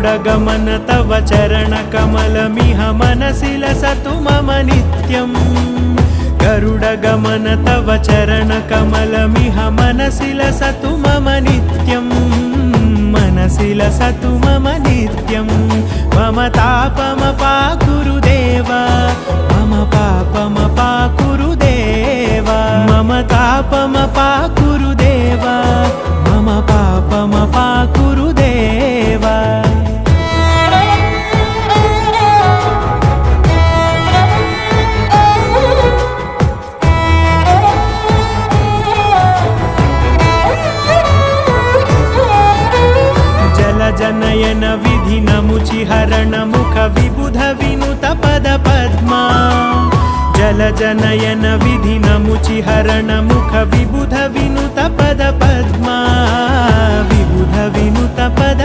गरुडगमन तव चरणकमलमिह मनसि लसतु मम नित्यम् गरुडगमन तव चरणकमलमिह मनसि लसतु मम नित्यम् मनसि लसतु मम नित्यम् मम तापमपाकुरु देव मम पापमपाकुरु देव मम तापमपाकुरु देव मम पापमपाकुरु देव जनयन विधिनमुचिहरण मुख विबुध विनुत पद पद्मा जल जनयन विधिनमुचिहरण मुख विबुध विनुत पद पद्मा विबुध विनुत पद